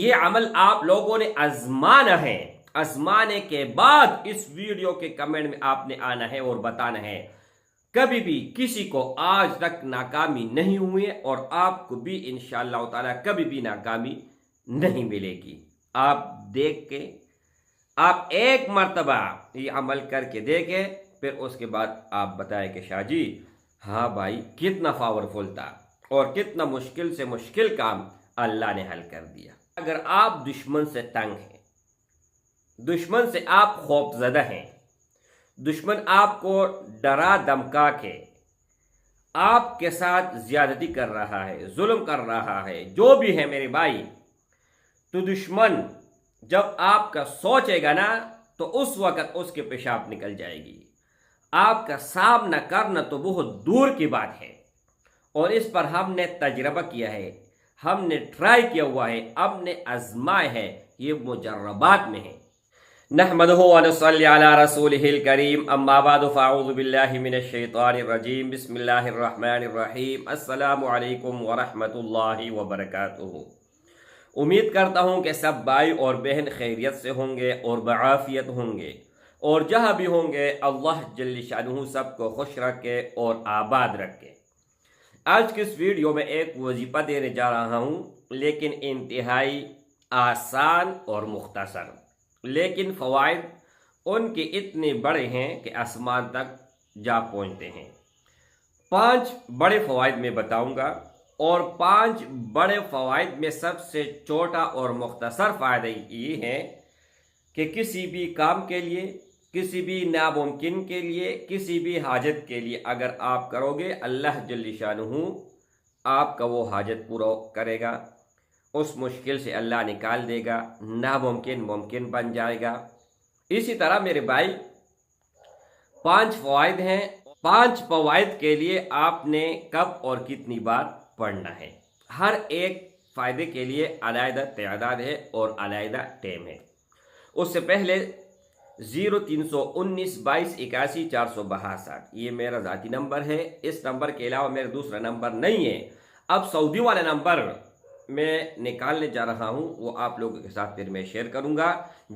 یہ عمل آپ لوگوں نے آزمانا ہے، آزمانے کے بعد اس ویڈیو کے کمنٹ میں آپ نے آنا ہے اور بتانا ہے۔ کبھی بھی کسی کو آج تک ناکامی نہیں ہوئی اور آپ کو بھی انشاءاللہ تعالی کبھی بھی ناکامی نہیں ملے گی۔ آپ دیکھ کے آپ ایک مرتبہ یہ عمل کر کے دیکھیں، پھر اس کے بعد آپ بتائیں کہ شاہ جی ہاں بھائی کتنا پاورفل تھا اور کتنا مشکل سے مشکل کام اللہ نے حل کر دیا۔ اگر آپ دشمن سے تنگ ہیں، دشمن سے آپ خوف زدہ ہیں، دشمن آپ کو ڈرا دمکا کے آپ کے ساتھ زیادتی کر رہا ہے، ظلم کر رہا ہے، جو بھی ہے میرے بھائی، تو دشمن جب آپ کا سوچے گا نا تو اس وقت اس کے پیشاب نکل جائے گی۔ آپ کا سامنا کرنا تو بہت دور کی بات ہے، اور اس پر ہم نے تجربہ کیا ہے، ہم نے ٹرائی کیا ہوا ہے، ہم نے آزمائے ہے، یہ مجربات میں ہے۔ نحمدہ ونصلی علی رسولہ الکریم، اما بعد فاعوذ باللہ من الشیطان الرجیم، بسم اللہ الرحمن الرحیم، السلام علیکم ورحمۃ اللہ وبرکاتہ۔ امید کرتا ہوں کہ سب بھائی اور بہن خیریت سے ہوں گے اور بعافیت ہوں گے، اور جہاں بھی ہوں گے اللہ جل شانہ سب کو خوش رکھے اور آباد رکھے۔ آج کی اس ویڈیو میں ایک وظیفہ دینے جا رہا ہوں، لیکن انتہائی آسان اور مختصر، لیکن فوائد ان کے اتنے بڑے ہیں کہ آسمان تک جا پہنچتے ہیں۔ 5 بڑے فوائد میں بتاؤں گا، اور 5 بڑے فوائد میں سب سے چھوٹا اور مختصر فائدہ یہ ہے کہ کسی بھی کام کے لیے، کسی بھی ناممکن کے لیے، کسی بھی حاجت کے لیے اگر آپ کرو گے، اللہ جل شانہ آپ کا وہ حاجت پورا کرے گا، اس مشکل سے اللہ نکال دے گا، ناممکن ممکن بن جائے گا۔ اسی طرح میرے بھائی 5 فوائد ہیں، 5 فوائد کے لیے آپ نے کب اور کتنی بار پڑھنا ہے۔ ہر ایک فائدے کے لیے علیحدہ تعداد ہے اور علیحدہ ٹائم ہے۔ اس سے پہلے 0319 22 81 462 یہ میرا ذاتی نمبر ہے، اس نمبر کے علاوہ میرا دوسرا نمبر نہیں ہے۔ اب سعودی والا نمبر میں نکالنے جا رہا ہوں، وہ آپ لوگوں کے ساتھ پھر میں شیئر کروں گا۔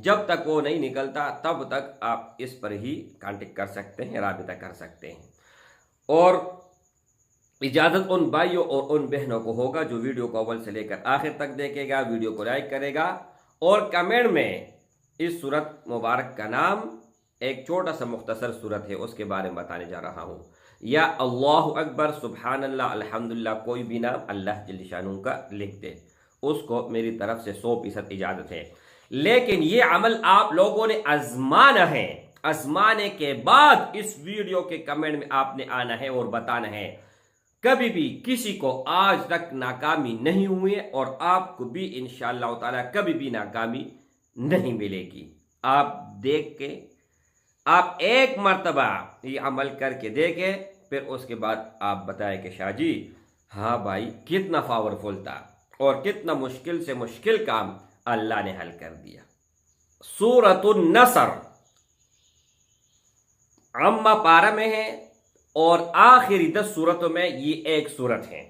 جب تک وہ نہیں نکلتا تب تک آپ اس پر ہی کانٹیکٹ کر سکتے ہیں، رابطہ کر سکتے ہیں۔ اور اجازت ان بھائیوں اور ان بہنوں کو ہوگا جو ویڈیو کو اول سے لے کر آخر تک دیکھے گا، ویڈیو کو لائک کرے گا، اور کمنٹ میں اس سورت مبارک کا نام، ایک چھوٹا سا مختصر سورت ہے اس کے بارے میں بتانے جا رہا ہوں، یا اللہ اکبر، سبحان اللہ، الحمدللہ، کوئی بھی نام اللہ جل شانہ کا لکھ دے، اس کو میری طرف سے 100% اجازت ہے۔ لیکن یہ عمل آپ لوگوں نے آزمانا ہے، آزمانے کے بعد اس ویڈیو کے کمنٹ میں آپ نے آنا ہے اور بتانا ہے۔ کبھی بھی کسی کو آج تک ناکامی نہیں ہوئی اور آپ کو بھی انشاءاللہ تعالی کبھی بھی ناکامی نہیں ملے گی۔ آپ دیکھ کے آپ ایک مرتبہ یہ عمل کر کے دیکھیں، پھر اس کے بعد آپ بتائیں کہ شاہ جی ہاں بھائی کتنا پاورفل تھا اور کتنا مشکل سے مشکل کام اللہ نے حل کر دیا۔ سورۃ النصر عامہ پارہ میں ہے، اور آخری 10 سورتوں میں یہ ایک سورت ہے۔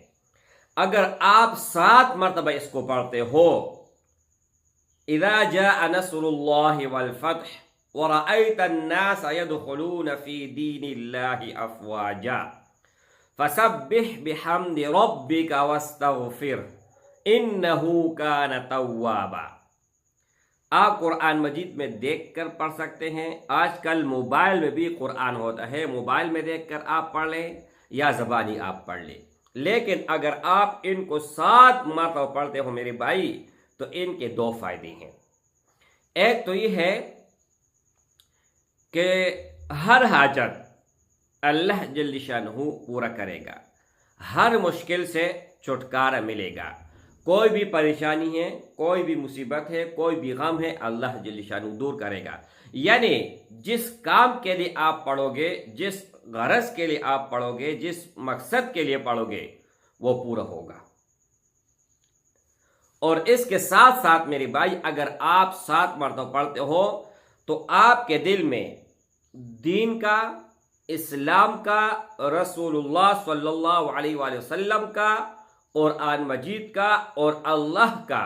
اگر آپ 7 مرتبہ اس کو پڑھتے ہو، اذا جاء نصر اللہ والفتح ورأيت الناس يدخلون في دين الله افواجا فسبح بحمد ربك واستغفر انه كان توابا۔ آپ قرآن مجید میں دیکھ کر پڑھ سکتے ہیں، آج کل موبائل میں بھی قرآن ہوتا ہے، موبائل میں دیکھ کر آپ پڑھ لیں یا زبانی آپ پڑھ لیں، لیکن اگر آپ ان کو 7 مرتبہ پڑھتے ہو میرے بھائی تو ان کے 2 فائدے ہیں۔ ایک تو یہ ہے کہ ہر حاجت اللہ جل شانہ پورا کرے گا، ہر مشکل سے چھٹکارا ملے گا، کوئی بھی پریشانی ہے، کوئی بھی مصیبت ہے، کوئی بھی غم ہے، اللہ جل شانہ دور کرے گا۔ یعنی جس کام کے لیے آپ پڑھو گے، جس غرض کے لیے آپ پڑھو گے، جس مقصد کے لیے پڑھو گے، وہ پورا ہوگا۔ اور اس کے ساتھ ساتھ میرے بھائی اگر آپ 7 مرتبہ پڑھتے ہو تو آپ کے دل میں دین کا، اسلام کا، رسول اللہ صلی اللہ علیہ وآلہ وسلم کا، قرآن مجید کا اور اللہ کا